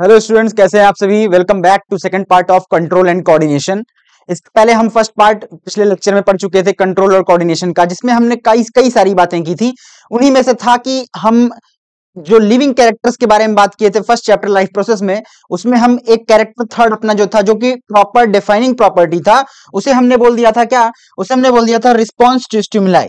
Hello students, कैसे हैं आप सभी। Welcome back to second part of control and coordination. इससे पहले हम फर्स्ट पार्ट पिछले लेक्चर में पढ़ चुके थे कंट्रोल और कोऑर्डिनेशन का, जिसमें हमने कई कई सारी बातें की थी। उन्हीं में से था कि हम जो लिविंग कैरेक्टर्स के बारे में बात किए थे फर्स्ट चैप्टर लाइफ प्रोसेस में। उसमें हम एक कैरेक्टर थर्ड अपना जो था, जो कि प्रॉपर डिफाइनिंग प्रॉपर्टी था, उसे हमने बोल दिया था क्या, उसे हमने बोल दिया था रिस्पॉन्स टू स्टिमुलाई।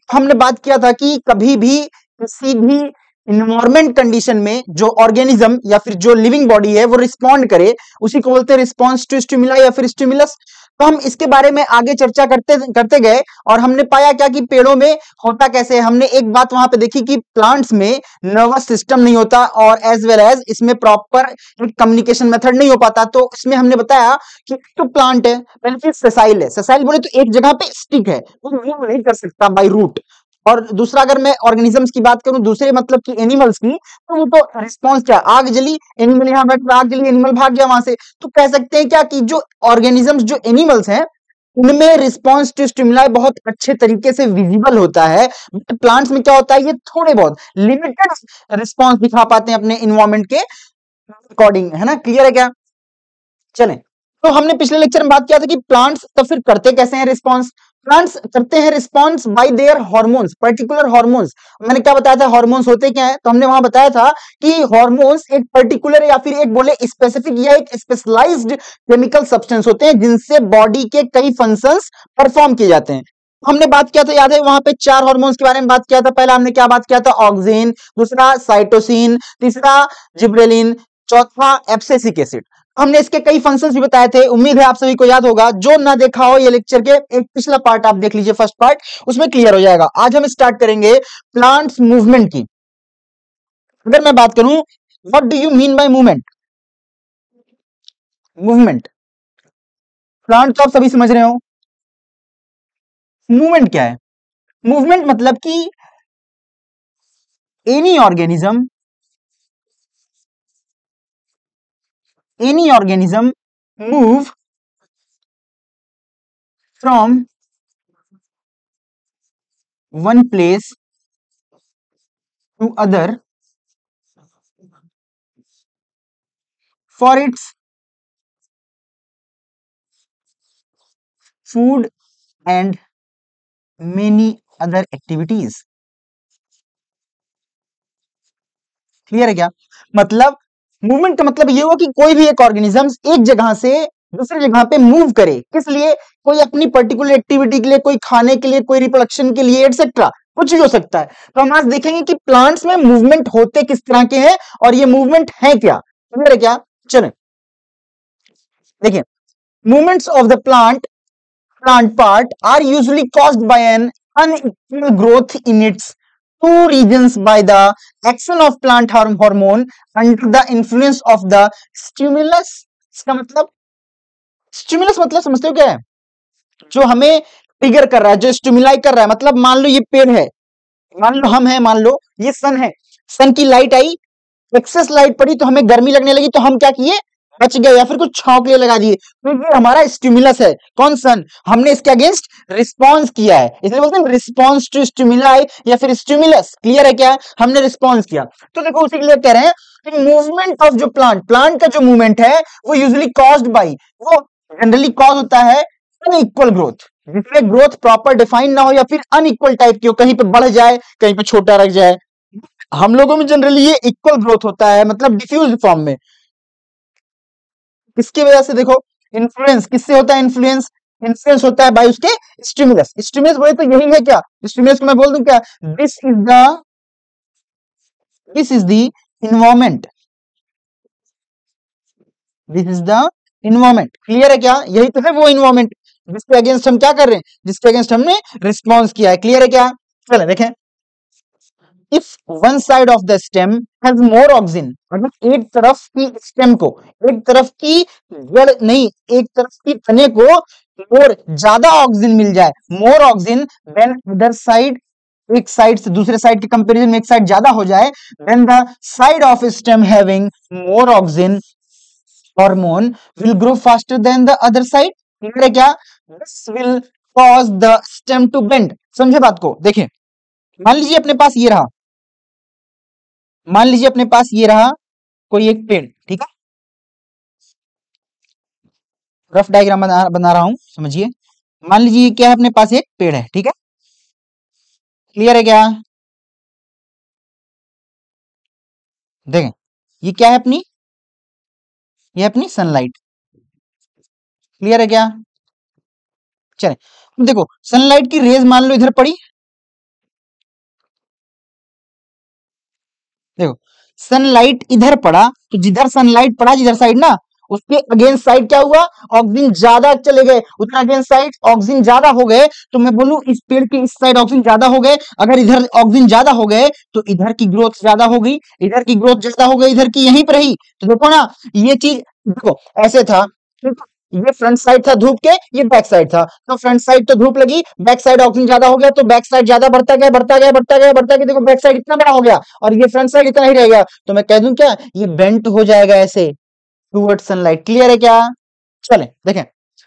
हमने बात किया था कि कभी भी किसी भी इन्वायरमेंट कंडीशन में जो ऑर्गेनिज्म या फिर जो लिविंग बॉडी है वो रिस्पॉन्ड करे, उसी को बोलते हैं रिस्पॉन्स टू स्टिमुलाई या फिर स्टिमुलस। तो हम इसके बारे में आगे चर्चा करते करते गए और हमने पाया क्या कि पेड़ों में होता कैसे है। हमने एक बात वहां पे देखी कि प्लांट्स में नर्वस सिस्टम नहीं होता और एज वेल एज इसमें प्रॉपर एक कम्युनिकेशन मेथड नहीं हो पाता। तो इसमें हमने बताया कि जो प्लांट है पहले सेसाइल है। सेसाइल बोले तो एक जगह पे स्टिक है, वो मूव नहीं कर सकता बाय रूट। और दूसरा, अगर मैं ऑर्गेनिजम्स की बात करूं दूसरे मतलब कि एनिमल्स की, तो वो तो रिस्पॉन्स क्या, आग जली एनिमल यहां बैठ आग जली एनिमल भाग गया वहां से। तो कह सकते हैं क्या कि जो ऑर्गेनिजम्स जो एनिमल्स हैं उनमें रिस्पॉन्स टू स्टिमुलाई बहुत अच्छे तरीके से विजिबल होता है। बट प्लांट्स में क्या होता है, ये थोड़े बहुत लिमिटेड रिस्पॉन्स दिखा पाते हैं अपने इन्वायरमेंट के अकॉर्डिंग, है ना। क्लियर है क्या। चलें, तो हमने पिछले लेक्चर में बात किया था कि प्लांट्स तो फिर करते कैसे हैं रिस्पॉन्स। प्लांट्स करते हैं response bye there hormones, particular hormones. मैंने क्या बताया था, हार्मोन्स होते क्या है, तो हमने वहां बताया था कि हार्मोन्स एक पर्टिकुलर या फिर एक बोले स्पेसिफिक या एक स्पेशलाइज्ड केमिकल सब्सटेंस होते हैं जिनसे बॉडी के कई फंक्शंस परफॉर्म किए जाते हैं। हमने बात किया था, याद है, वहां पे 4 हार्मोन्स के बारे में बात किया था। पहला हमने क्या बात किया था, ऑक्सिन, दूसरा साइटोसिन, तीसरा जिब्रेलिन, चौथा एब्सिसिक एसिड। हमने इसके कई फंक्शंस भी बताए थे, उम्मीद है आप सभी को याद होगा। जो ना देखा हो ये लेक्चर के एक पिछला पार्ट आप देख लीजिए, फर्स्ट पार्ट, उसमें क्लियर हो जाएगा। आज हम स्टार्ट करेंगे प्लांट्स मूवमेंट की। अगर मैं बात करूं what do you mean by movement, movement plant तो आप सभी समझ रहे हो। मूवमेंट क्या है, मूवमेंट मतलब कि any organism move from one place to other for its food and many other activities। Clear है क्या। मतलब मूवमेंट का मतलब ये हुआ कि कोई भी एक ऑर्गेनिज्म एक जगह से दूसरी जगह पे मूव करे, किस लिए, कोई अपनी पर्टिकुलर एक्टिविटी के लिए, कोई खाने के लिए, कोई रिप्रोडक्शन के लिए, एटसेट्रा, कुछ भी हो सकता है। तो हम आज देखेंगे कि प्लांट्स में मूवमेंट होते किस तरह के हैं और ये मूवमेंट है क्या। क्लियर है क्या। चलें देखिए, movements of the plant part are usually caused by an unequal growth in its two regions by the action of plant hormone under the influence of the stimulus। इसका मतलब, स्टिमुलस मतलब समझते हो क्या है, जो हमें ट्रिगर कर रहा है, जो स्टिमुलाई कर रहा है। मतलब मान लो ये पेड़ है, मान लो हम हैं, मान लो ये सन है, सन की लाइट आई, एक्सेस लाइट पड़ी तो हमें गर्मी लगने लगी, तो हम क्या किए, बच गए या फिर कुछ छांव के लिए लगा दिए। तो ये हमारा स्टिमुलस है, कौन, सन। हमने इसके अगेंस्ट रिस्पॉन्स किया है, इसलिए बोलते हैं रिस्पॉन्स टू स्टिमुलाई या फिर स्टिमुलस। क्लियर है क्या, हमने रिस्पॉन्स किया। तो देखो उसी के लिए कह रहे हैं कि मूवमेंट ऑफ जो प्लांट का जो मूवमेंट है वो यूजुअली कॉज्ड बाई, वो जनरली कॉज होता है अनइक्वल ग्रोथ, जिसमें ग्रोथ प्रॉपर डिफाइन ना हो या फिर अनइक्वल टाइप की हो, कहीं पे बढ़ जाए कहीं पे छोटा रह जाए। हम लोगों में जनरली ये इक्वल ग्रोथ होता है, मतलब डिफ्यूज फॉर्म में। किसकी वजह से, देखो इन्फ्लुएंस किससे होता है, इन्फ्लुएंस होता है बाय उसके स्टिमुलस। स्टिमुलस बोले तो यही है क्या, स्टिमुलस को मैं बोल दूं क्या, this is the environment, this is the environment. Clear है क्या, यही तो है वो इन्वायरमेंट जिसके अगेंस्ट हम क्या कर रहे हैं, जिसके अगेंस्ट हमने रिस्पॉन्स किया है। क्लियर है क्या। चले देखें, if one side of the stem has more auxin, मतलब एक तरफ की स्टेम को, एक तरफ की जड़ नहीं, एक तरफ की तने को और ज्यादा ऑक्सिन मिल जाए, मोर ऑक्सिन देन अदर साइड, एक साइड से दूसरे साइड के कंपैरिजन में एक साइड ज्यादा हो जाए, then the side of stem having more auxin hormone will grow faster than the other side. Clear है क्या। This will cause the stem to bend. समझे बात को। देखें, मान लीजिए अपने पास ये रहा, मान लीजिए अपने पास ये रहा कोई एक पेड़, ठीक है, रफ डायग्राम बना रहा हूं, समझिए। मान लीजिए क्या है, अपने पास एक पेड़ है, ठीक है, क्लियर है क्या? देखें, ये क्या है अपनी, ये अपनी सनलाइट, क्लियर है क्या? चले, देखो सनलाइट की रेज मान लो इधर पड़ी, देखो सनलाइट इधर पड़ा, तो जिधर सनलाइट पड़ा जिधर साइड ना, उसके अगेंस्ट साइड क्या हुआ, ऑक्सीजन ज्यादा चले गए, उधर अगेंस्ट साइड ऑक्सीजन ज्यादा हो गए, तो मैं बोलूं इस पेड़ की इस साइड ऑक्सीजन ज्यादा हो गए, अगर इधर ऑक्सीजन ज्यादा हो गए तो इधर की ग्रोथ ज्यादा हो गई, इधर की ग्रोथ ज्यादा हो गई, इधर की यहीं पर रही, तो देखो ना ये चीज, देखो ऐसे था, ये फ्रंट साइड था धूप के, ये बैक साइड था, तो फ्रंट साइड तो धूप लगी, बैक साइड ऑक्सीजन ज्यादा हो गया, तो बैक साइड ज्यादा बढ़ता गया बढ़ता गया बढ़ता गया बढ़ता गया, देखो बैक साइड इतना बड़ा हो गया और ये फ्रंट साइड इतना ही रह गया, तो मैं कह दूं क्या, ये बेंट हो जाएगा ऐसे टूवर्ड सनलाइट, क्लियर है क्या? चले देखें,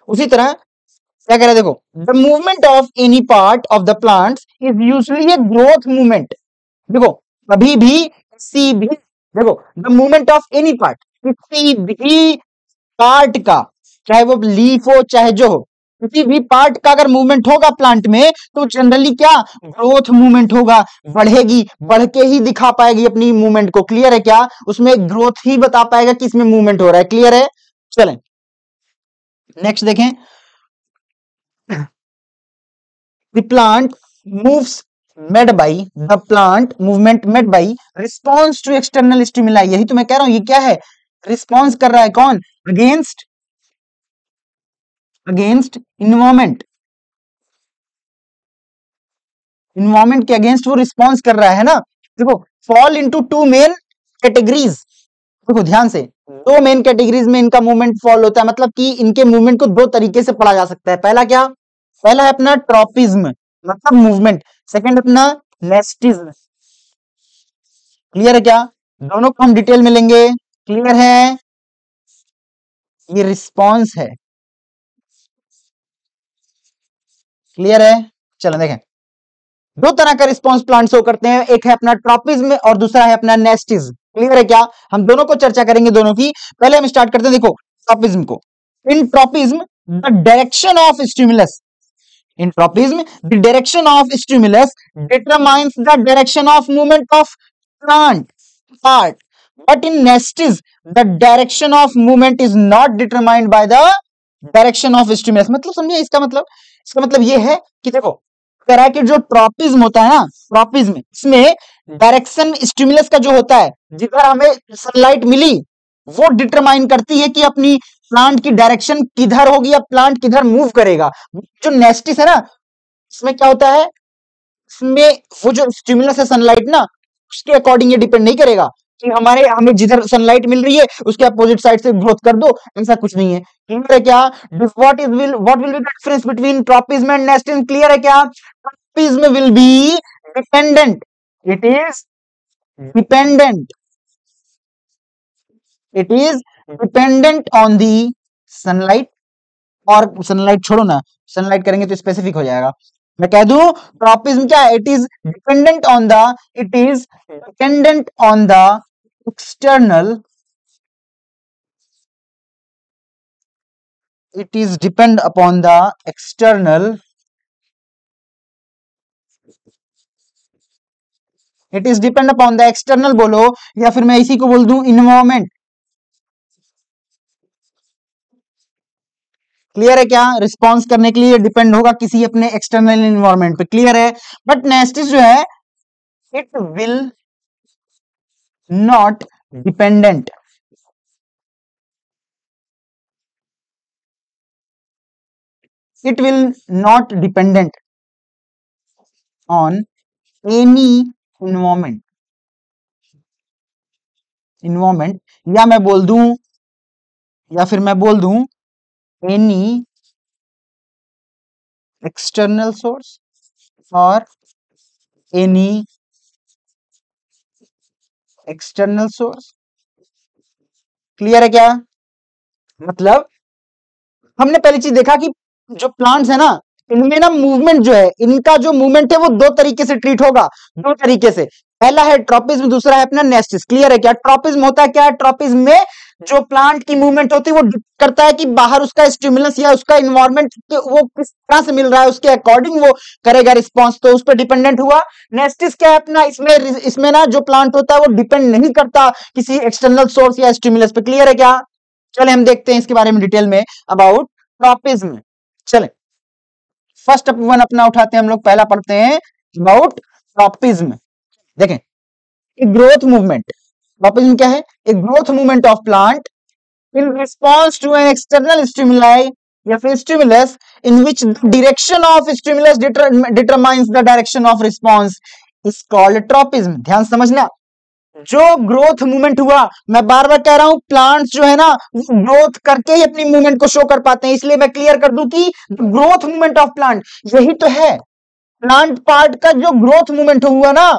उसी तरह क्या कह रहा है, देखो the movement of any part of the plant is usually a growth movement, देखो कभी भी किसी भी, देखो the movement of any part, किसी भी पार्ट का, चाहे वो लीफ हो चाहे जो हो, किसी भी पार्ट का अगर मूवमेंट होगा प्लांट में, तो जनरली क्या, ग्रोथ मूवमेंट होगा, बढ़ेगी, बढ़ के ही दिखा पाएगी अपनी मूवमेंट को, क्लियर है क्या? उसमें ग्रोथ ही बता पाएगा कि इसमें मूवमेंट हो रहा है, क्लियर है? चलें नेक्स्ट देखें, the plant moves made by, the plant movement made by response to external stimuli, यही तो मैं कह रहा हूं, ये क्या है, रिस्पॉन्स कर रहा है, कौन, अगेंस्ट, अगेंस्ट इन्वायरमेंट, इन्वायरमेंट के अगेंस्ट वो रिस्पॉन्स कर रहा है ना। देखो fall into two main categories, देखो ध्यान से, दो मेन कैटेगरीज में इनका मूवमेंट फॉल होता है, मतलब कि इनके मूवमेंट को दो तरीके से पढ़ा जा सकता है, पहला क्या, पहला है अपना ट्रॉपिज्म मतलब मूवमेंट, सेकंड अपना नेस्टिज्म, क्लियर है क्या? दोनों को हम डिटेल में लेंगे, क्लियर है? ये रिस्पॉन्स है, क्लियर है? चलो देखें, दो तरह का रिस्पॉन्स प्लांट शो करते हैं, एक है अपना ट्रॉपिज्म और दूसरा है अपना नेस्टिज्म, क्लियर है क्या? हम दोनों को चर्चा करेंगे दोनों की, पहले हम स्टार्ट करते हैं, देखो ट्रॉपिज्म को। In tropism the direction of stimulus, in tropism the direction of stimulus determines the direction of movement of plant part, but in nestis the direction of movement is not determined by the direction of stimulus, मतलब समझे इसका मतलब, इसका मतलब ये है कि देखो तरह के जो ट्रॉपिज्म होता है ना, ट्रॉपिज्म इसमें डायरेक्शन स्टिमुलस का जो होता है, जिधर हमें सनलाइट मिली वो डिटरमाइन करती है कि अपनी प्लांट की डायरेक्शन किधर होगी या प्लांट किधर मूव करेगा। जो नेस्टिस है ना, इसमें क्या होता है, इसमें वो जो स्टिमुलस है सनलाइट ना, उसके अकॉर्डिंग ये डिपेंड नहीं करेगा कि हमें जिधर सनलाइट मिल रही है उसके अपोजिट साइड से ग्रोथ कर दो, ऐसा कुछ नहीं है, क्लियर है क्या? What will be the difference between tropism and nastism, clear है क्या? Tropism will be dependent, it is dependent, it is dependent on the sunlight, और सनलाइट छोड़ो ना, सनलाइट करेंगे तो स्पेसिफिक हो जाएगा, मैं कह दूं ट्रॉपिज्म क्या है, it is dependent on the, it is dependent on the external, it is depend upon the external, it is depend upon the external बोलो, या फिर मैं इसी को बोल दूं इन्वायरमेंट, क्लियर है क्या? रिस्पॉन्स करने के लिए डिपेंड होगा किसी अपने एक्सटर्नल इन्वायरमेंट पे, क्लियर है? बट नेस्टिस जो है it will not dependent, it will not dependent on any environment, environment, या मैं बोल दूं, या फिर मैं बोल दूं any external source और any external source, क्लियर है क्या? मतलब हमने पहली चीज देखा कि जो प्लांट्स है ना, इनमें ना मूवमेंट जो है, इनका जो मूवमेंट है वो दो तरीके से ट्रीट होगा, दो तरीके से, पहला है ट्रॉपिज्म, दूसरा है अपना नेस्टिस, क्लियर है क्या? ट्रॉपिज्म होता है क्या, ट्रॉपिज्म में जो प्लांट की मूवमेंट होती है वो करता है कि बाहर उसका स्टिमुलस या उसका इन्वायरमेंट वो किस तरह से मिल रहा है, उसके अकॉर्डिंग वो करेगा रिस्पॉन्स, तो उस पर डिपेंडेंट हुआ। नेक्स्ट इज क्या है अपना, इसमें ना जो प्लांट होता है वो डिपेंड नहीं करता किसी एक्सटर्नल सोर्स या स्टिमुलस पे। क्लियर है क्या? चले हम देखते हैं इसके बारे में डिटेल में अबाउट ट्रॉपिज्म। चले फर्स्ट वन अपना उठाते हैं हम लोग, पहला पढ़ते हैं अबाउट ट्रॉपिज्म। देखें, एक ग्रोथ मूवमेंट, ट्रॉपिज्म क्या है? एक growth movement of plant in response to an external stimuli या फिर stimulus in which direction of stimulus determines the direction of response is called tropism. ध्यान समझना, जो ग्रोथ मूवमेंट हुआ, मैं बार बार कह रहा हूं प्लांट्स जो है ना ग्रोथ करके ही अपनी मूवमेंट को शो कर पाते हैं, इसलिए मैं क्लियर कर दूं कि ग्रोथ मूवमेंट ऑफ प्लांट यही तो है, प्लांट पार्ट का जो ग्रोथ मूवमेंट हुआ ना,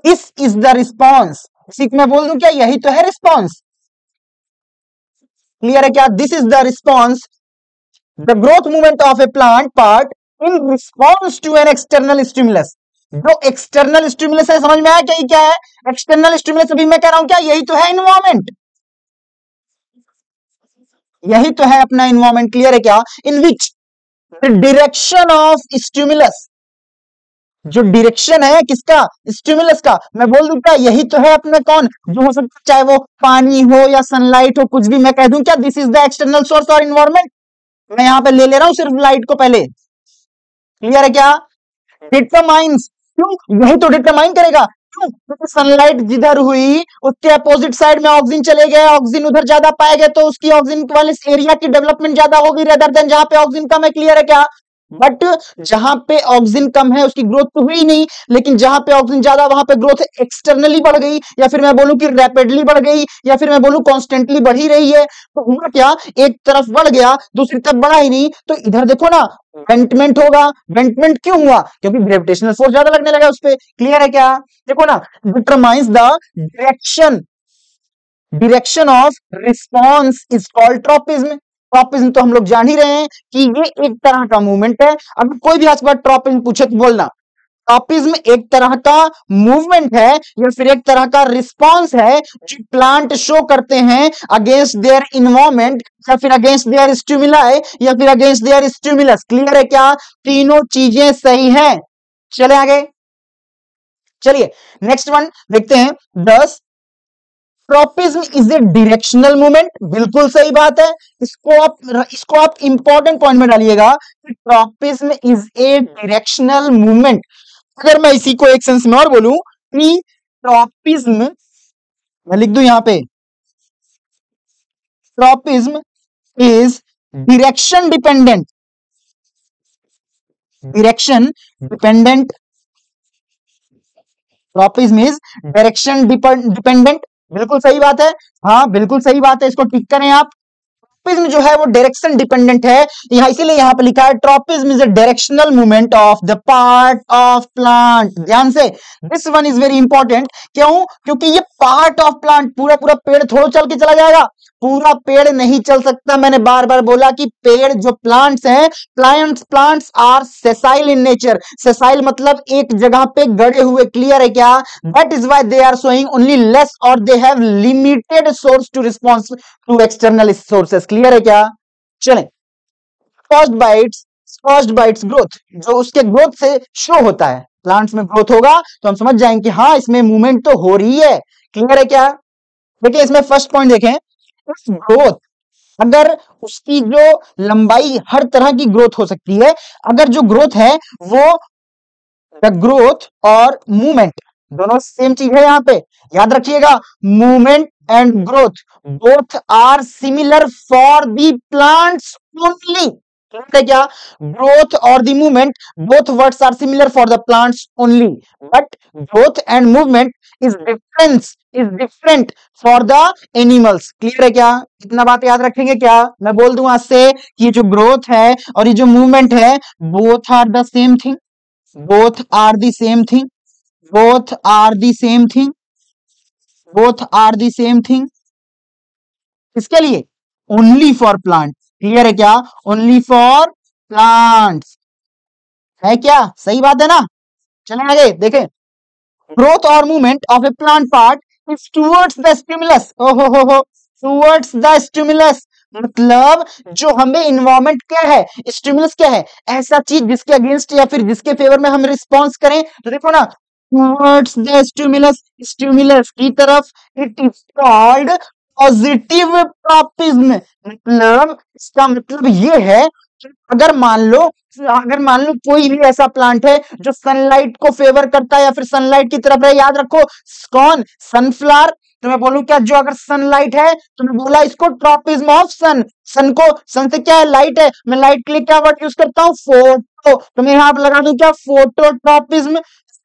दिस इज द रिस्पॉन्स। इसी को मैं बोल दूं क्या, यही तो है रिस्पॉन्स। क्लियर है क्या? This is the response, the growth movement of a plant part in response to an external stimulus. जो एक्सटर्नल स्टिमुलस है, समझ में आया क्या है एक्सटर्नल स्टिमुलस? अभी मैं कह रहा हूं क्या, यही तो है इन्वायरमेंट, यही तो है अपना इन्वायरमेंट। क्लियर है क्या? In which the direction of stimulus, जो डायरेक्शन है किसका, स्टिमुलस का, मैं बोल दूं क्या, यही तो है अपने कौन, जो हो सकता चाहे वो पानी हो या सनलाइट हो, कुछ भी, मैं कह दूं क्या this is the external source और इन्वायरमेंट। मैं यहां पे ले रहा हूं सिर्फ लाइट को पहले। क्लियर है क्या? डिटरमाइंस, क्यों, यही तो डिटरमाइन करेगा। क्यों? क्योंकि सनलाइट जिधर हुई उसके अपोजिट साइड में ऑक्सीजन चले गए, ऑक्सीजन उधर ज्यादा पाए गए, तो उसकी ऑक्सीजन वाले एरिया की डेवलपमेंट ज्यादा होगी रेदर देन जहां पे ऑक्सीजन कम है। क्लियर है क्या? बट जहां पे ऑक्सीजन कम है उसकी ग्रोथ तो हुई नहीं, लेकिन जहां पे ऑक्सीजन ज्यादा वहां पे ग्रोथ एक्सटर्नली बढ़ गई, या फिर मैं बोलूं कि रैपिडली बढ़ गई, या फिर मैं बोलूं कॉन्स्टेंटली बढ़ ही रही है। तो हुआ क्या, एक तरफ बढ़ गया दूसरी तरफ बढ़ा ही नहीं, तो इधर देखो ना बेंटमेंट होगा। बेंटमेंट क्यों हुआ? क्योंकि ग्रेविटेशनल फोर्स ज्यादा लगने लगा उस पर। क्लियर है क्या? देखो ना, determines the direction of response is called tropism. Tropism तो हम लोग जान ही रहे हैं कि ये एक तरह का मूवमेंट है। अब कोई भी आज बार ट्रॉपिज्म पूछे तो बोलना, ट्रॉपिज्म एक तरह का मूवमेंट है या फिर एक तरह का रिस्पॉन्स है जो प्लांट शो करते हैं अगेंस्ट देयर इन्वायरमेंट, या फिर अगेंस्ट देयर स्टिमुलाई, या फिर अगेंस्ट देयर स्टिमुलस। क्लियर है क्या? तीनों चीजें सही हैं। चले आगे, चलिए नेक्स्ट वन देखते हैं। 10 tropism is a directional movement. बिल्कुल सही बात है, इसको आप इंपॉर्टेंट पॉइंट में डालिएगा कि tropism is a directional movement. अगर मैं इसी को एक सेंस में और बोलूं कि ट्रॉपिज्म, मैं लिख दूं यहां पे, tropism is direction dependent, direction dependent, tropism is direction dependent. बिल्कुल सही बात है, हाँ बिल्कुल सही बात है, इसको टिक करें आप। ट्रॉपिज्म जो है वो डायरेक्शन डिपेंडेंट है, यहां इसीलिए यहां पे लिखा है tropism is a directional movement of the part of plant. ध्यान से, this one is very important. क्यों? क्योंकि ये पार्ट ऑफ प्लांट, पूरा पूरा पेड़ थोड़ा चल के चला जाएगा, पूरा पेड़ नहीं चल सकता। मैंने बार बार बोला कि पेड़ जो प्लांट्स हैं, plants are sessile in nature. Sessile मतलब एक जगह पे गड़े हुए। क्लियर है क्या? That is why they are showing only less और they have limited source to response to external sources. Clear है क्या? चलें, फर्स्ट बाइट्स ग्रोथ, जो उसके ग्रोथ से शो होता है, प्लांट्स में ग्रोथ होगा तो हम समझ जाएंगे कि हाँ इसमें मूवमेंट तो हो रही है। क्लियर है क्या? देखिए इसमें फर्स्ट पॉइंट देखें, ग्रोथ, अगर उसकी जो लंबाई, हर तरह की ग्रोथ हो सकती है, अगर जो ग्रोथ है वो द ग्रोथ और मूवमेंट दोनों सेम चीज है। यहां पे याद रखिएगा, movement and growth both are similar for the plants only. क्या? ग्रोथ और the movement both words are similar for the plants only, but growth and movement is different for the animals. Clear है क्या? इतना बात याद रखेंगे क्या? मैं बोल दूं आज से कि ये जो ग्रोथ है और ये जो मूवमेंट है, both are the same thing, both are the same thing, both are the same thing, both are the same thing. इसके लिए ओनली फॉर प्लांट। क्लियर है क्या? ओनली फॉर प्लांट्स है क्या? सही बात है ना? चलें आगे देखें, ग्रोथ और movement of a plant part is towards the stimulus. ओहो हो, टूवर्ड्स द स्टिमुलस, मतलब जो हमें इन्वायरमेंट क्या है, स्टिमुलस क्या है, ऐसा चीज जिसके अगेंस्ट या फिर जिसके फेवर में हम रिस्पॉन्स करें। तो देखो ना, टूवर्ड्स द स्टिमुलस, स्टिमुलस की तरफ, it is called positive tropism. मतलब इसका मतलब ये है कि अगर मान लो कोई भी ऐसा प्लांट है जो सनलाइट को फेवर करता है या फिर सनलाइट की तरफ है, याद रखो कौन, सनफ्लावर। तो मैं बोलूं क्या, जो अगर सनलाइट है तो मैं बोला इसको ट्रॉपिज्म ऑफ सन। सन से क्या है, लाइट है, मैं लाइट के लिए क्या वर्ड यूज करता हूँ, फोटो। तो मैं यहां पर लगा दूं क्या, फोटोट्रॉपिज्म।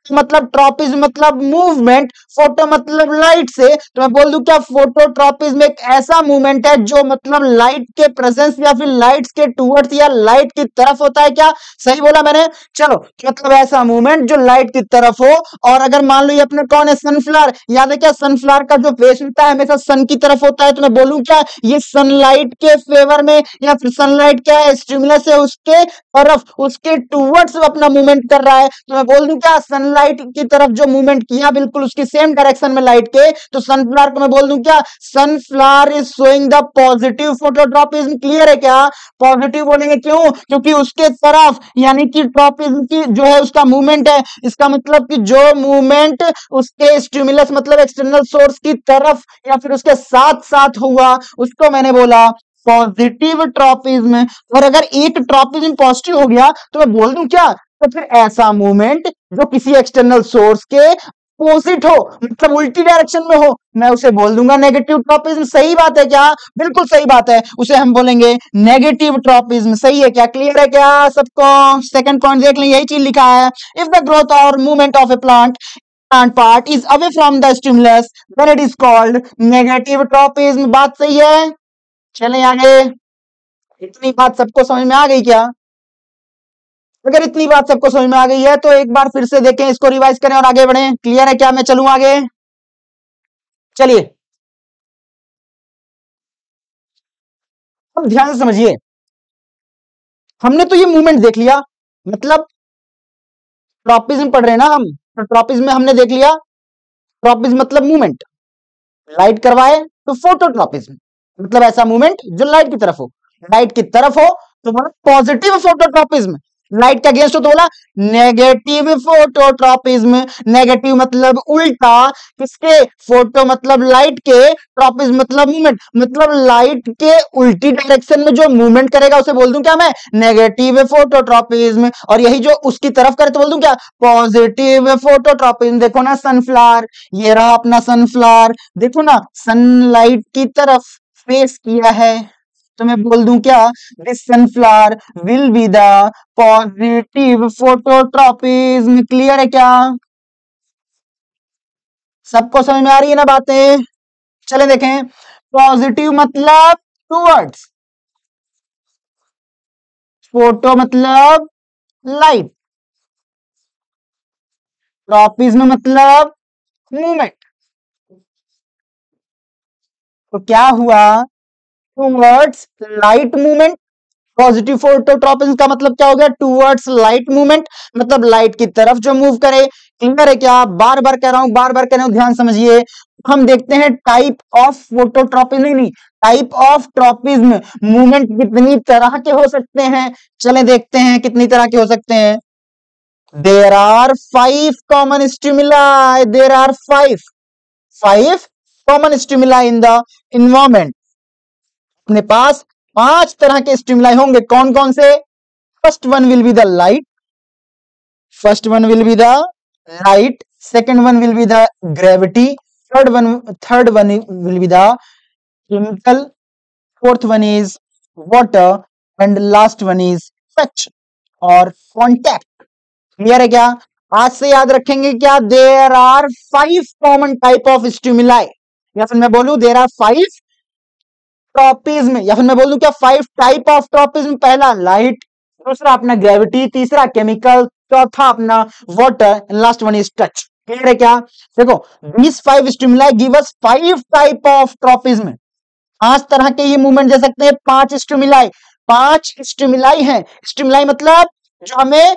मतलब ट्रॉपिज्म मतलब मूवमेंट, फोटो मतलब लाइट से, तो मैं बोल दूं क्या, फोटोट्रॉपिज्म एक ऐसा मूवमेंट है जो मतलब लाइट के प्रेजेंस या फिर लाइट के टूवर्ड्स या लाइट की तरफ होता है। क्या सही बोला मैंने, चलो, मतलब ऐसा मूवमेंट जो लाइट की तरफ हो। और अगर मान लो ये अपने कौन है, सनफ्लावर, याद है क्या, सनफ्लावर का जो फेस होता है हमेशा सन की तरफ होता है। तो मैं बोलूं क्या, ये सनलाइट के फेवर में या फिर सनलाइट क्या है, स्टिमुलस है, उसके तरफ, उसके टूवर्ड्स अपना मूवमेंट कर रहा है। तो मैं बोल दूं क्या, सनलाइट की तरफ जो मूवमेंट किया बिल्कुल उसकी सेम डायरेक्शन में लाइट के, तो सनफ्लावर को मैं बोल दूं क्या, sunflower is showing the positive phototropism. Clear है क्या, पॉजिटिव बोलेंगे क्यों, क्योंकि उसके तरफ यानी कि ट्रॉपिज्म की जो है उसका मूवमेंट है। इसका मतलब कि जो मूवमेंट उसके स्टिमुलस मतलब एक्सटर्नल सोर्स की तरफ या फिर उसके साथ साथ हुआ उसको मैंने बोला पॉजिटिव ट्रॉपिज्म। और अगर एक ट्रॉपिज्म पॉजिटिव हो गया तो मैं बोल दूं क्या, तो फिर ऐसा मूवमेंट जो किसी एक्सटर्नल सोर्स के अपोजिट हो, मतलब उल्टी डायरेक्शन में हो, मैं उसे बोल दूंगा नेगेटिव ट्रॉपिज्म। सही बात है क्या, बिल्कुल सही बात है, उसे हम बोलेंगे नेगेटिव ट्रॉपिज्म। सही है क्या, क्लियर है क्या सबको। सेकंड पॉइंट देख लें, यही चीज लिखा है, इफ द ग्रोथ और movement of a plant part is away from the stimulus then it is called negative tropism. बात सही है, चलें आगे। इतनी बात सबको समझ में आ गई क्या, अगर इतनी बात सबको समझ में आ गई है तो एक बार फिर से देखें, इसको रिवाइज करें और आगे बढ़ें। क्लियर है क्या, मैं चलूं आगे, चलिए अब ध्यान से समझिए। हमने तो ये मूवमेंट देख लिया, मतलब ट्रॉपिज्म पढ़ रहे हैं ना हम, तो ट्रॉपिज्म में हमने देख लिया, ट्रॉपिज्म मतलब मूवमेंट, लाइट करवाए तो फोटोट्रॉपिज्म, मतलब ऐसा मूवमेंट जो लाइट की तरफ हो, लाइट की तरफ हो तो बोला पॉजिटिव फोटोट्रॉपिज्म, लाइट के अगेंस्ट हो तो बोला नेगेटिव फोटोट्रॉपिज्म। नेगेटिव मतलब उल्टा, किसके, फोटो मतलब लाइट के, ट्रॉपिज्म मतलब मूवमेंट, मतलब लाइट के उल्टी डायरेक्शन में जो मूवमेंट करेगा उसे बोल दूं क्या मैं, नेगेटिव फोटोट्रॉपिज्म। और यही जो उसकी तरफ करे तो बोल दूं क्या, पॉजिटिव फोटोट्रॉपिज्म। देखो ना सनफ्लावर, ये रहा अपना सनफ्लावर, देखो ना सनलाइट की तरफ फेस किया है, तो मैं बोल दूं क्या, this sunflower will be the positive phototropism. Clear है क्या, सबको समझ में आ रही है ना बातें। चले देखें, पॉजिटिव मतलब टूवर्ड्स, फोटो मतलब लाइट, ट्रॉपिज्म मतलब मूवमेंट। तो क्या हुआ, towards light movement, positive phototropism का मतलब क्या हो गया, टूवर्ड्स लाइट मूवमेंट, मतलब लाइट की तरफ जो मूव करे। क्लियर है क्या, बार बार कह रहा हूं, बार बार कह रहा हूं, ध्यान समझिए। हम देखते हैं टाइप ऑफ फोटोट्रॉपिज्म, नहीं टाइप ऑफ ट्रॉपिज्म, मूवमेंट कितनी तरह के हो सकते हैं, चले देखते हैं कितनी तरह के हो सकते हैं। There are 5 common stimuli, there are 5 common stimuli in the environment. अपने पास 5 तरह के स्टिमुलाई होंगे, कौन कौन से, first one will be the light, first one will be the light, second one will be the gravity, third one will be the chemical, fourth one is water and last one is touch और contact. Clear है क्या, आज से याद रखेंगे क्या, there are 5 common type of stimuli, या फिर मैं बोलूं देर आर 5 ट्रॉपिज्म, या फिर मैं बोल दूं क्या 5 टाइप ऑफ ट्रॉपिज्म। पहला लाइट, दूसरा अपना ग्रेविटी, तीसरा केमिकल, चौथा अपना water, last one is touch. Clear है क्या, देखो these 5 stimuli give us 5 type of tropism. 5 तरह के ये मूवमेंट दे सकते हैं, 5 स्टिमुलाई, 5 स्टिमुलाई हैं। स्टिमुलाई मतलब जो हमें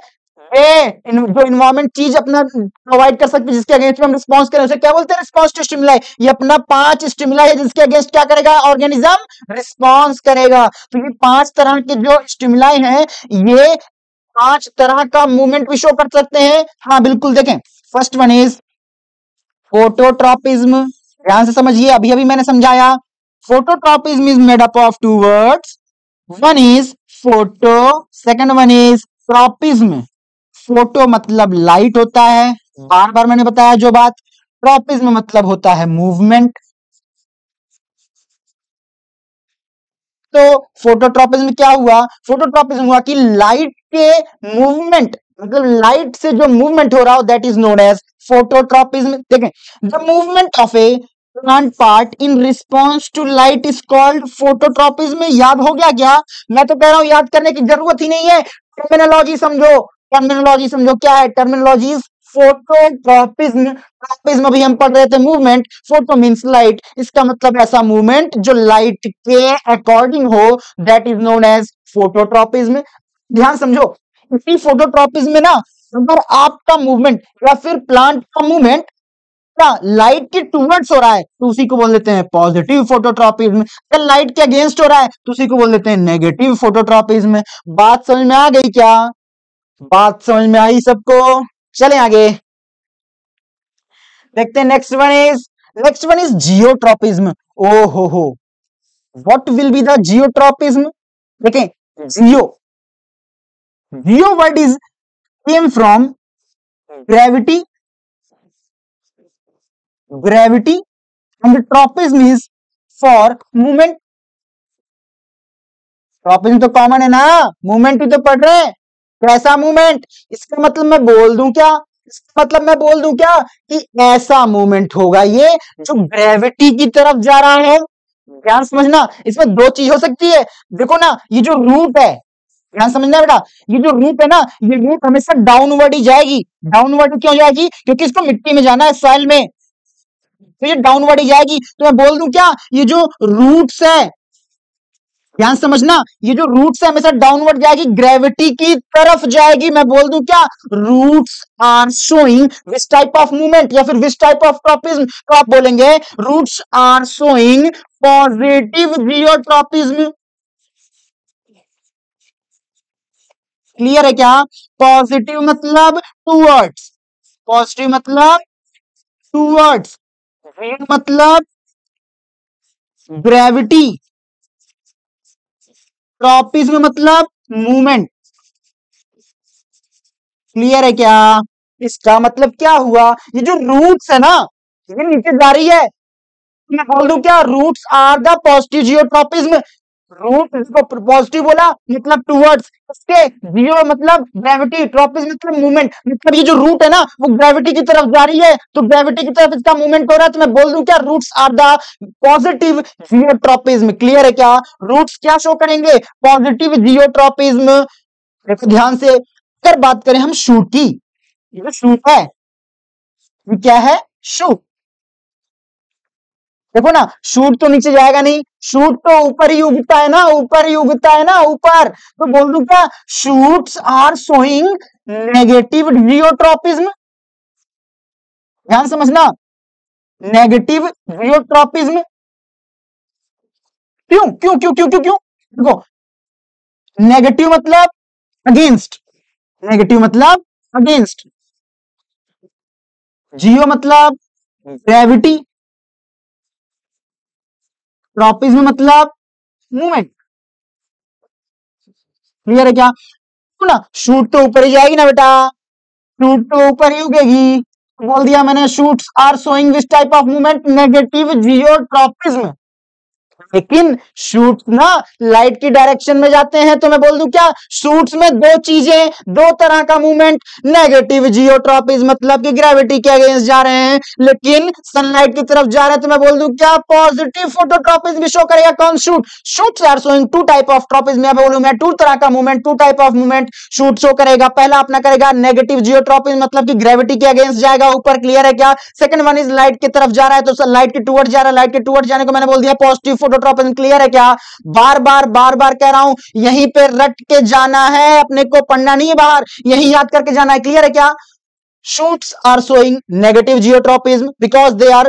जो इन्वायरमेंट चीज अपना प्रोवाइड कर सकती है जिसके अगेंस्ट में हम रिस्पॉन्स करें उसे क्या बोलते हैं? Response to stimuli. ये अपना 5 स्टिमुलाई है जिसके अगेंस्ट क्या करेगा? ऑर्गेनिज्म रिस्पॉन्स करेगा। तो ये 5 तरह के जो स्टिमुलाई हैं ये 5 तरह का मूवमेंट भी शो कर सकते हैं। हाँ बिल्कुल, देखें फर्स्ट वन इज फोटोट्रॉपिज्म। ध्यान से समझिए, अभी अभी मैंने समझाया। Phototropism is made up of 2 words, one is photo, second one is tropism. Photo मतलब लाइट होता है, बार बार मैंने बताया जो बात। ट्रॉपिज्म मतलब होता है मूवमेंट। तो फोटोट्रॉपिज्म क्या हुआ? फोटोट्रॉपिज्म हुआ कि लाइट के मूवमेंट, मतलब लाइट से जो मूवमेंट हो रहा हो that is known as phototropism. देखें, the movement of a plant part in response to light is called phototropism. याद हो गया क्या? मैं तो कह रहा हूं याद करने की जरूरत ही नहीं है, टर्मिनोलॉजी समझो। टर्मिनोलॉजी समझो, क्या है टर्मिनोलॉजी? फोटोट्रॉपिज्म। ट्रॉपिज्म अभी हम पढ़ रहे थे मूवमेंट, फोटो मींस लाइट, इसका मतलब ऐसा मूवमेंट जो लाइट के अकॉर्डिंग हो that is known as phototropism. ध्यान समझो, इसी फोटोट्रॉपिज्म में ना अगर आपका मूवमेंट या फिर प्लांट का मूवमेंट क्या लाइट के टूवर्ड्स हो रहा है तो उसी को बोल देते हैं पॉजिटिव फोटोट्रॉपिज्म। अगर लाइट के अगेंस्ट हो रहा है तो उसी को बोल देते हैं नेगेटिव फोटोट्रॉपिज्म। बात समझ में आ गई क्या? बात समझ में आई सबको? चलें आगे देखते हैं। Next one is geotropism. ओ हो, what will be the geotropism? देखें, geo word is came from gravity and tropism is for movement. Tropism तो कॉमन है ना, मूवमेंट ही तो पढ़ रहे हैं। कैसा मूवमेंट? इसका मतलब मैं बोल दूं क्या? इसका मतलब मैं बोल दूं क्या कि ऐसा मूवमेंट होगा ये जो ग्रेविटी की तरफ जा रहा है। ध्यान समझना, इसमें 2 चीज हो सकती है। देखो ना, ये जो रूट है, ध्यान समझना बेटा, ये जो रूट है ना, ये रूट हमेशा डाउनवर्ड ही जाएगी। डाउनवर्ड क्यों जाएगी? क्योंकि इसको मिट्टी में जाना है, सॉइल में, तो ये डाउनवर्ड ही जाएगी। तो मैं बोल दूं क्या, ये जो रूट्स है, ध्यान समझना, ये जो रूट्स है हमेशा डाउनवर्ड जाएगी, ग्रेविटी की तरफ जाएगी। मैं बोल दूं क्या, roots are showing which type of movement या फिर विच टाइप ऑफ ट्रॉपिज्म। तो आप बोलेंगे roots are showing positive geotropism. Clear है क्या? पॉजिटिव मतलब टूवर्ड्स, पॉजिटिव मतलब टूवर्ड्स, मतलब ग्रेविटी, ट्रॉपिज्म मतलब मूवमेंट। क्लियर है क्या? इसका मतलब क्या हुआ, ये जो रूट्स है ना ये नीचे जा रही है, मैं बोल दूं क्या, roots are the positive geotropism. Root इसको पॉजिटिव बोला मतलब टूवर्ड्स, इसके जियो मतलब ग्रेविटी, ट्रॉपिज्म मतलब मूवमेंट। मतलब ये जो रूट है ना वो ग्रेविटी की तरफ जा रही है, तो ग्रेविटी की तरफ इसका मूवमेंट हो रहा है, तो मैं बोल दूं क्या, roots are the positive geotropism. Clear है क्या? रूट्स क्या शो करेंगे? Positive geotropism. देखो ध्यान से, अगर बात करें हम शूट की, ये जो शूट है ये क्या है? शूट। देखो ना, शूट तो नीचे जाएगा नहीं, शूट तो ऊपर ही उगता है ना, ऊपर ही उगता है ना, ऊपर। तो बोल दूं क्या, shoots are showing negative geotropism. ध्यान समझना, नेगेटिव जियोट्रॉपिज्म। क्यों क्यों क्यों क्यों क्यों क्यों? देखो, नेगेटिव मतलब अगेंस्ट, नेगेटिव मतलब अगेंस्ट, जियो मतलब ग्रेविटी, ट्रॉपिज्म मतलब मूवमेंट। क्लियर है क्या? तो ना शूट तो ऊपर ही जाएगी ना बेटा, शूट तो ऊपर ही उगेगी। बोल दिया मैंने, shoots are showing this type of movement negative geotropism. लेकिन शूट्स ना लाइट की डायरेक्शन में जाते हैं, तो मैं बोल दूं क्या, शूट्स में 2 चीजें, 2 तरह का मूवमेंट, नेगेटिव जियोट्रॉपिज्म मतलब कि ग्रेविटी के अगेंस्ट जा रहे हैं, लेकिन सनलाइट की तरफ जा रहे हैं, तो मैं बोल दूं क्या, पॉजिटिव फोटोट्रॉपिज्म भी शो करेगा। कौन? Shoot. Shoots are showing 2 type of tropism. मैं बोलूंगा 2 तरह का movement, 2 type of movement shoot show करेगा। पहला अपना करेगा नेगेटिव जियोट्रॉपिज्म मतलब कि ग्रेविटी के अगेंस्ट जाएगा ऊपर। क्लियर है क्या? सेकंड वन इज लाइट की तरफ जा रहा है, तो लाइट के टुवर्ड्स जा रहा है, लाइट के टुवर्ड्स जाने को मैंने बोल दिया पॉजिटिव जियोट्रॉपिज्म। क्लियर है क्या? बार बार कह रहा हूं, यहीं पे रट के जाना है, अपने को पढ़ना नहीं है बाहर, यही याद करके जाना है। क्लियर है क्या? shoots are showing negative geotropism because their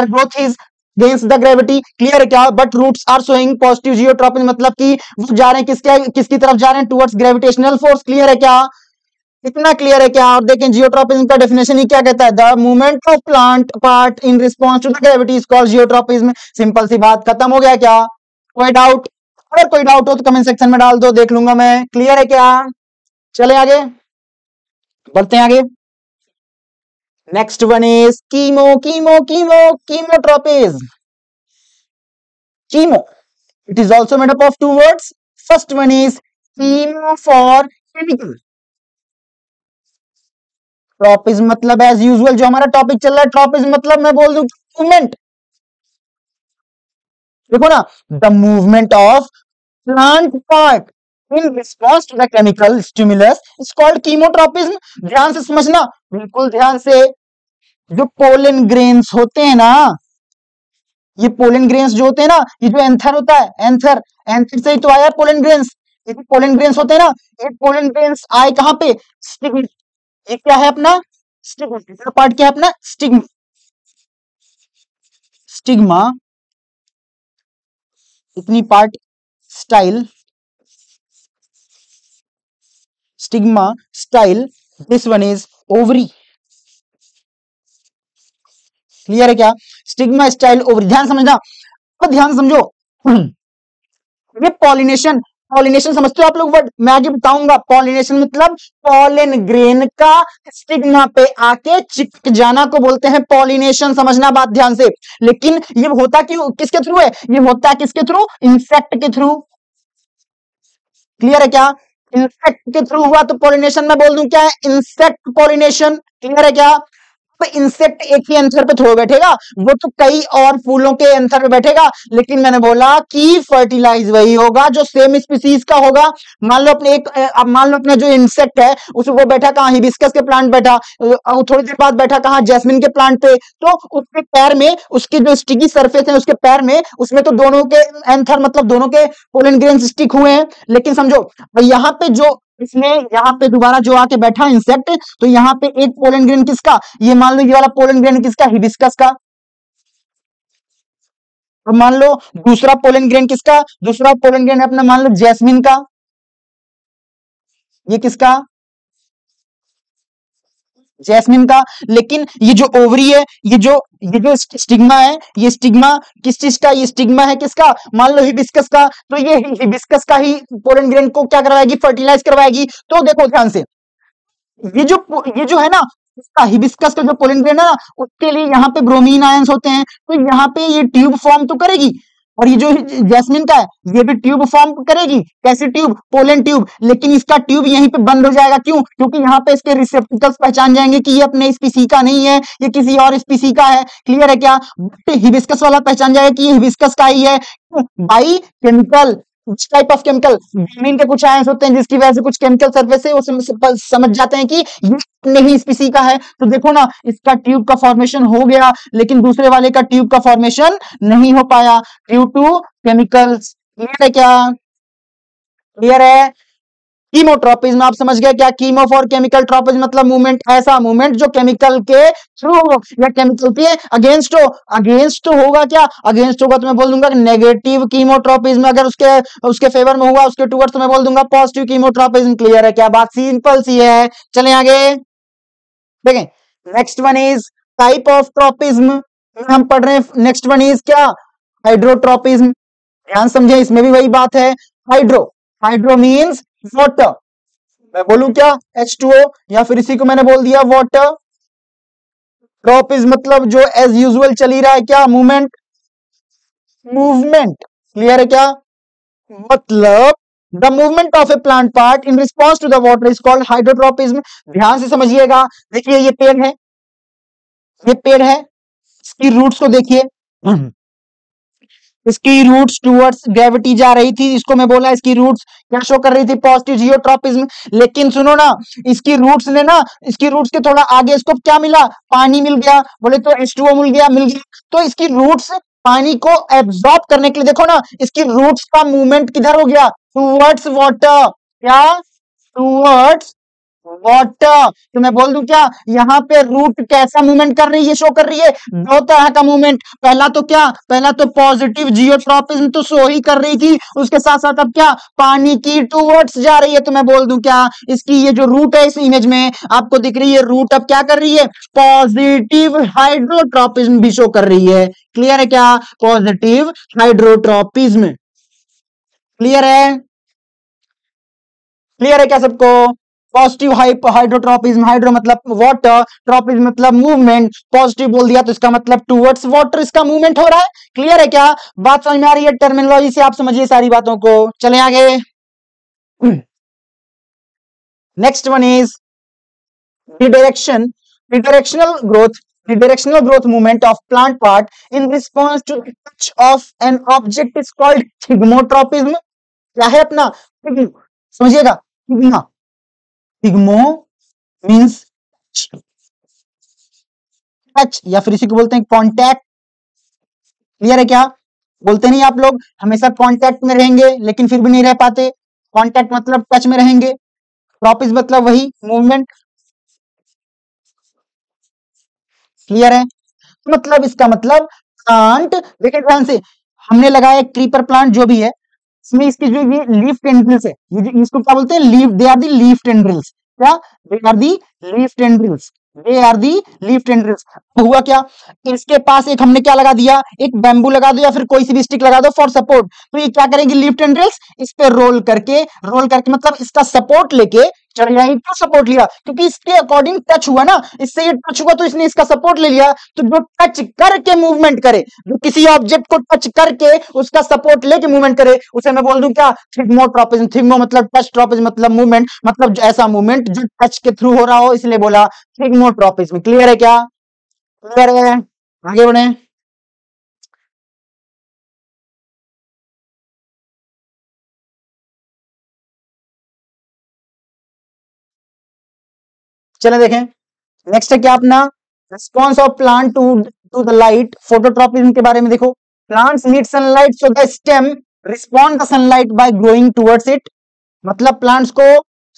growth is against the gravity। Clear है क्या? But roots are showing positive geotropism, मतलब कि वो जा रहे हैं किसकी तरफ जा रहे हैं? Towards gravitational force. क्लियर है क्या? इतना क्लियर है क्या? आप देखें जियोट्रॉपिज्म का डेफिनेशन ही क्या कहता है? The movement of plant part in response to the gravity is called geotropism. Simple सी बात, खत्म हो गया क्या? कोई डाउट? अगर कोई डाउट हो तो कमेंट सेक्शन में डाल दो, देख लूंगा मैं। क्लियर है क्या? चले आगे, बढ़ते हैं आगे। Next one is chemotropism. Chemo, it is also made up of two words. First one is chemo for chemical. Tropism मतलब एज यूजुअल जो हमारा टॉपिक चल रहा है, ट्रोपिज्म मतलब मैं बोल दूं मूवमेंट। देखो ना, the movement of plant part in response to the chemical stimulus is called chemotropism. ध्यान से समझना, बिल्कुल ध्यान से। जो पोलन ग्रेन्स होते हैं ना, ये पोलन ग्रेन्स जो होते हैं ना, ये जो एंथर होता है, एंथर से ही तो आया पोलन ग्रेन्स। ये जो पोलन ग्रेन्स होते हैं ना, ये पोलन ग्रेन्स आए कहां पे? स्टिग्मा। ये क्या है अपना? स्टिग्मा। पार्ट क्या है अपना? स्टिग्मा। स्टिग्मा, इतनी part style, stigma style, this one is ovary. Clear है क्या? Stigma style ovary. ध्यान समझना, तो ध्यान समझो। ये पॉलिनेशन समझते हो आप लोग वर्ड? मैं आगे बताऊंगा। पॉलिनेशन मतलब पॉलन ग्रेन का स्टिग्मा पे आके चिपक जाना को बोलते हैं पॉलिनेशन। समझना बात ध्यान से। लेकिन ये होता क्यों, किसके थ्रू है? ये होता है किसके थ्रू? इंसेक्ट के थ्रू। क्लियर है क्या? इंसेक्ट के थ्रू हुआ तो पॉलिनेशन मैं बोल दूं क्या है? Insect pollination. क्लियर है क्या? तो इंसेक्ट एक ही एंथर पे थोड़ा बैठेगा, वो तो कई और फूलों के एंथर पे बैठेगा, लेकिन मैंने बोला कि फर्टिलाइज वही होगा जो सेम स्पीसीज का होगा। मान लो अपना जो इंसेक्ट है वो बैठा कहाँ? हिबिस्कस के प्लांट बैठा, थोड़ी देर बाद बैठा कहाँ? जैस्मिन के प्लांट पे। तो उसके पैर में, उसकी जो स्टिकी सरफेस है उसके पैर में, उसमें तो दोनों के एंथर मतलब दोनों के पोलन ग्रेन्स स्टिक हुए हैं। लेकिन समझो यहाँ पे जो इसमें यहाँ पे दोबारा जो आके बैठा इंसेक्ट, तो यहाँ पे एक पोलन ग्रेन किसका? ये मान लो ये वाला पोलन ग्रेन किसका? हिबिस्कस का। और मान लो दूसरा पोलन ग्रेन किसका? दूसरा पोलन ग्रेन अपना मान लो जैस्मिन का। ये किसका? जैस्मिन का। लेकिन ये जो ओवरी है, ये जो स्टिग्मा है, ये स्टिग्मा किस चीज का? ये स्टिग्मा है किसका? मान लो हिबिस्कस का। तो ये हिबिस्कस का ही पोलन ग्रेन को क्या करवाएगी? फर्टिलाइज करवाएगी। तो देखो ध्यान से, ये जो है ना, इसका हिबिस्कस का जो पोलन ग्रेन है ना, उसके लिए यहाँ पे ब्रोमीन आयंस होते हैं, तो यहाँ पे ये ट्यूब फॉर्म तो करेगी। और ये जो जैस्मिन का है, ये भी ट्यूब फॉर्म करेगी। कैसी ट्यूब? Pollen tube. लेकिन इसका ट्यूब यहीं पे बंद हो जाएगा। क्यों? क्योंकि यहाँ पे इसके रिसेप्टिकल्स पहचान जाएंगे कि ये अपने स्पीसी का नहीं है, ये किसी और स्पीसी का है। क्लियर है क्या? हिबिस्कस वाला पहचान जाएगा कि ये हिबिस्कस का ही है। By chemical, type of chemical, जमीन के कुछ आयंस होते हैं जिसकी वजह से कुछ केमिकल सरफेस है वो समझ जाते हैं कि ये अपने ही स्पीसी का है। तो देखो ना, इसका ट्यूब का फॉर्मेशन हो गया, लेकिन दूसरे वाले का ट्यूब का फॉर्मेशन नहीं हो पाया ड्यू टू केमिकल्स। क्लियर है क्या? क्लियर है? कीमोट्रोपिज्म आप समझ गए क्या? कीमो फॉर केमिकल, ट्रोपिज्म मतलब मूवमेंट, ऐसा मूवमेंट जो केमिकल के थ्रू या केमिकल के अगेंस्ट हो। अगेंस्ट होगा क्या? अगेंस्ट होगा तो मैं बोल दूंगा नेगेटिव कीमोट्रोपिज्म। अगर उसके फेवर में हुआ, उसके टुवर्ड्स, तो मैं बोल दूंगा पॉजिटिव कीमोट्रोपिज्म। क्लियर है क्या? बात सिंपल सी है। चलें आगे, देखें। Next one is type of tropism हम पढ़ रहे हैं। नेक्स्ट वन इज क्या? हाइड्रोट्रोपिज्म। ध्यान समझे, इसमें भी वही बात है। Hydro means water. मैं बोलूं क्या? H2O, या फिर इसी को मैंने बोल दिया वाटर। ट्रोपिज्म मतलब जो एज यूजुअल चल ही रहा है क्या? मूवमेंट। क्लियर है क्या? मतलब the movement of a plant part in response to the water is called hydrotropism. ध्यान से समझिएगा। देखिए ये पेड़ है, इसकी रूट्स को देखिए, इसकी रूट्स टुवर्ड्स ग्रेविटी जा रही थी। इसको मैं बोला इसकी रूट्स क्या शो कर रही थी? Positive geotropism. लेकिन सुनो ना, इसकी रूट्स के थोड़ा आगे इसको क्या मिला? पानी मिल गया। बोले तो H2O मिल गया। तो इसकी रूट्स पानी को एब्जॉर्ब करने के लिए देखो ना, इसकी रूट्स का मूवमेंट किधर हो गया, टूवर्ड्स वाटर, क्या टूवर्ड्स वाटर। तो मैं बोल दूं क्या, यहाँ पे रूट कैसा मूवमेंट कर रही है, शो कर रही है दो तरह का मूवमेंट। पहला तो क्या, पहला तो पॉजिटिव जियोट्रॉपिज्म तो शो ही कर रही थी, उसके साथ साथ अब क्या, पानी की टूवर्ड्स जा रही है। तो मैं बोल दूं क्या, इसकी ये जो रूट है इस इमेज में आपको दिख रही है, रूट अब क्या कर रही है, पॉजिटिव हाइड्रोट्रॉपिज्म भी शो कर रही है। क्लियर है क्या, पॉजिटिव हाइड्रोट्रॉपिज्म। क्लियर है, क्लियर है क्या सबको। पॉजिटिव हाइड्रोट्रॉपिज्म, हाइड्रो मतलब वाटर, ट्रॉपिज्म मतलब मूवमेंट, पॉजिटिव बोल दिया तो इसका मतलब टूवर्ड्स वाटर इसका मूवमेंट हो रहा है। क्लियर है क्या, बात समझ में आ रही है, टर्मिनोलॉजी से आप समझिए सारी बातों को। चले आगे, next one is directional growth movement of plant part in response to the touch of an object is called thigmotropism। क्या है अपना, समझिएगा, थिग्मो मींस टच, या फिर इसी को बोलते हैं कॉन्टैक्ट। क्लियर है क्या, बोलते नहीं आप लोग हमेशा कॉन्टैक्ट में रहेंगे लेकिन फिर भी नहीं रह पाते, कॉन्टैक्ट मतलब टच में रहेंगे, ट्रॉपिस मतलब वही मूवमेंट। क्लियर है, मतलब इसका मतलब प्लांट, देखिए ध्यान से, हमने लगाया एक क्रीपर प्लांट जो भी है, इसमें इसकी जो ये लीफ टेंड्रिल्स है, ये इसको क्या बोलते हैं, leaf, they are the leaf tendrils. क्या, they are the leaf tendrils, they are the leaf tendrils. हुआ क्या, इसके पास एक हमने क्या लगा दिया, एक बैम्बू लगा दो या फिर कोई सी भी स्टिक लगा दो फॉर सपोर्ट। तो ये क्या करेंगे, लीफ टेंड्रिल्स इस पे रोल करके मतलब इसका सपोर्ट लेके चढ़ जाएंगे। क्यों सपोर्ट लिया, क्योंकि इसके अकॉर्डिंग टच हुआ ना, इससे ये टच हुआ तो इसने इसका सपोर्ट ले लिया। तो जो टच करके मूवमेंट करे, जो किसी ऑब्जेक्ट को टच करके उसका सपोर्ट लेके मूवमेंट करे, उसे मैं बोल दूं क्या, थिग्मोट्रॉपिज्म। थिग्मो मतलब टच, ट्रॉपिज्म मतलब मूवमेंट, मतलब ऐसा मूवमेंट जो टच के थ्रू हो रहा हो, इसलिए बोला थिग्मोट्रॉपिज्म। क्लियर है क्या, क्लियर है, आगे बढ़े। चले देखें, नेक्स्ट है क्या अपना, response of plant to the light, phototropism के बारे में देखो। Plants need sunlight so the stem respond the sunlight by growing towards it. मतलब प्लांट्स को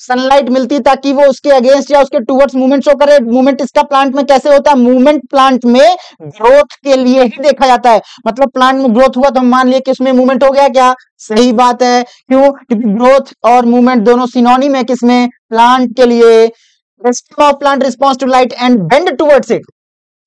सनलाइट मिलती है ताकि वो उसके अगेंस्ट या उसके टुवर्ड्स मूवमेंट शो करे। मूवमेंट इसका प्लांट में कैसे होता है, मूवमेंट प्लांट में ग्रोथ के लिए ही देखा जाता है। मतलब प्लांट में ग्रोथ हुआ तो हम मान लिए कि उसमें मूवमेंट हो गया, क्या सही बात है, क्यों, क्योंकि ग्रोथ और मूवमेंट दोनों सिनोनिम है किसमें, प्लांट के लिए। The stem of plant responds to light and bend towards it.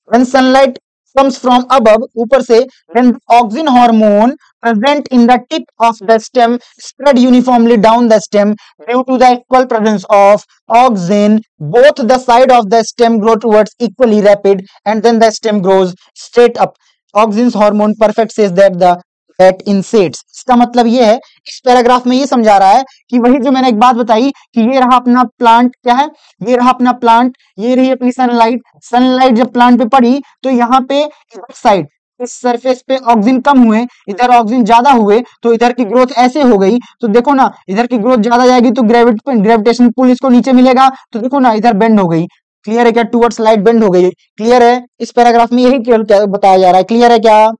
When sunlight comes from above, ऊपर से, then the auxin hormone present in the tip of the stem spread uniformly down the stem due to the equal presence of auxin. Both the side of the stem grow towards equally rapid, and then the stem grows straight up. Auxin's hormone perfect says that in seeds. इसका मतलब ये है, इस paragraph में ये समझा रहा है कि वही जो मैंने एक बात बताई कि ये रहा अपना प्लांट, क्या है, ये रहा अपना प्लांट, ये रही अपनी सनलाइट। सनलाइट जब प्लांट पे पड़ी तो यहाँ पे इधर साइड इस सरफेस पे ऑक्सीजन कम हुए, इधर ऑक्सीजन ज्यादा हुए, तो इधर की ग्रोथ ऐसे हो गई। तो देखो ना, इधर की ग्रोथ ज्यादा जाएगी तो ग्रेविटेशन पुल इसको नीचे मिलेगा, तो देखो ना इधर बेंड हो गई। क्लियर है क्या, टुवर्ड्स लाइट बेंड हो गई। क्लियर है, इस पैराग्राफ में यही बताया जा रहा है। क्लियर है क्या,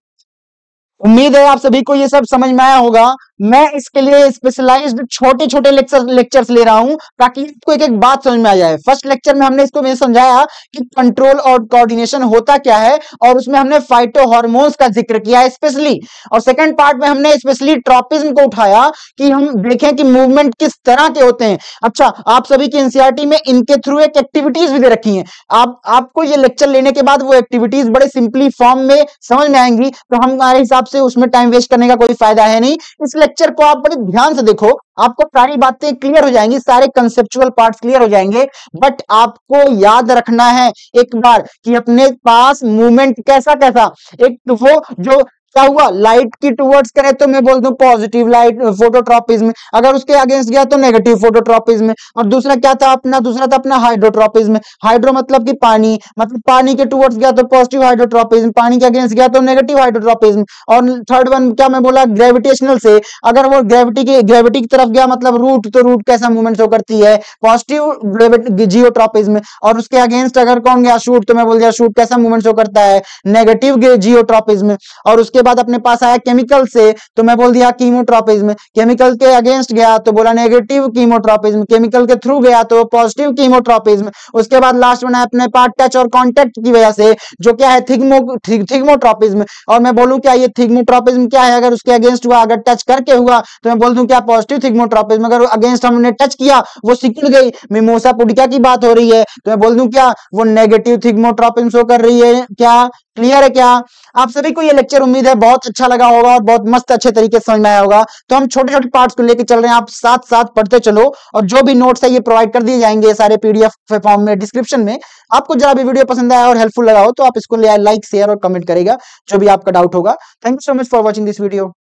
उम्मीद है आप सभी को ये सब समझ में आया होगा। मैं इसके लिए स्पेशलाइज्ड छोटे छोटे लेक्चर्स ले रहा हूं ताकि आपको एक एक बात समझ में आ जाए। फर्स्ट लेक्चर में हमने इसको समझाया कि कंट्रोल और कोऑर्डिनेशन होता क्या है, और उसमें हमने फाइटो हार्मोन्स का जिक्र किया स्पेशली। और सेकंड पार्ट में हमने स्पेशली ट्रॉपिज्म को उठाया कि हम देखें कि मूवमेंट किस तरह के होते हैं। अच्छा, आप सभी की एनसीईआरटी में इनके थ्रू एक एक्टिविटीज भी दे रखी है। आपको ये लेक्चर लेने के बाद वो एक्टिविटीज बड़े सिंपली फॉर्म में समझ में आएंगी, तो हमारे हिसाब से उसमें टाइम वेस्ट करने का कोई फायदा है नहीं। इस लेक्चर को आप बड़े ध्यान से देखो, आपको सारी बातें क्लियर हो जाएंगी, सारे कंसेप्चुअल पार्ट्स क्लियर हो जाएंगे। बट आपको याद रखना है एक बार कि अपने पास मूवमेंट कैसा कैसा, एक तो वो जो क्या हुआ, लाइट की टुवर्ड्स करे तो मैं बोल दूं पॉजिटिव लाइट फोटोट्रॉपिज्म, अगर उसके अगेंस्ट गया तो नेगेटिव फोटोट्रॉपिज्म। और दूसरा क्या था अपना, दूसरा था अपना हाइड्रोट्रॉपिज्म। हाइड्रो मतलब कि पानी, मतलब पानी के टुवर्ड्स गया तो पॉजिटिव हाइड्रोट्रॉपिज्म, पानी के अगेंस्ट गया तो नेगेटिव हाइड्रोट्रॉपिज्म। और थर्ड वन क्या मैं बोला, ग्रेविटेशनल से, अगर वो ग्रेविटी की तरफ गया मतलब रूट, तो रूट कैसा मूवमेंट शो करती है, पॉजिटिव जियोट्रॉपिज्म। और उसके अगेंस्ट अगर कौन गया, शूट, तो मैं बोल दिया शूट कैसा मूवमेंट शो करता है, नेगेटिव जियोट्रॉपिज्म। और उसके बाद अपने पास आया केमिकल से, तो मैं बोल दिया कीमोट्रॉपिज्म। केमिकल के अगेंस्ट गया तो बोला नेगेटिव कीमोट्रॉपिज्म। केमिकल के थ्रू गया तो पॉजिटिव कीमोट्रॉपिज्म। उसके बाद लास्ट में अपने पास टच और कॉन्टेक्ट की वजह से जो क्या है थिग्मोट्रॉपिज्म। और मैं बोलूं क्या ये थिग्मोट्रॉपिज्म क्या है, अगर उसके अगेंस्ट हुआ, अगर टच करके हुआ तो मैं बोल दूं क्या पॉजिटिव थिग्मोट्रॉपिज्म। अगर अगेंस्ट हमने टच किया वो सिकुड़ गई, मिमोसा पुडिका की बात हो रही है, तो मैं बोल दूं क्या वो नेगेटिव थिग्मोट्रॉपिज्म शो कर रही है। क्या क्लियर है? क्या आप सभी को ये लेक्चर उम्मीद है बहुत अच्छा लगा होगा और बहुत मस्त अच्छे तरीके से समझ में आया होगा। तो हम छोटे छोटे पार्ट्स को लेकर चल रहे हैं, आप साथ साथ पढ़ते चलो, और जो भी नोट्स है ये प्रोवाइड कर दिए जाएंगे सारे पीडीएफ फॉर्म में डिस्क्रिप्शन में। आपको जरा भी वीडियो पसंद आया और हेल्पफुल लगा हो तो आप इसको लाइक शेयर और कमेंट करेगा जो भी आपका डाउट होगा। Thank you so much for watching this video.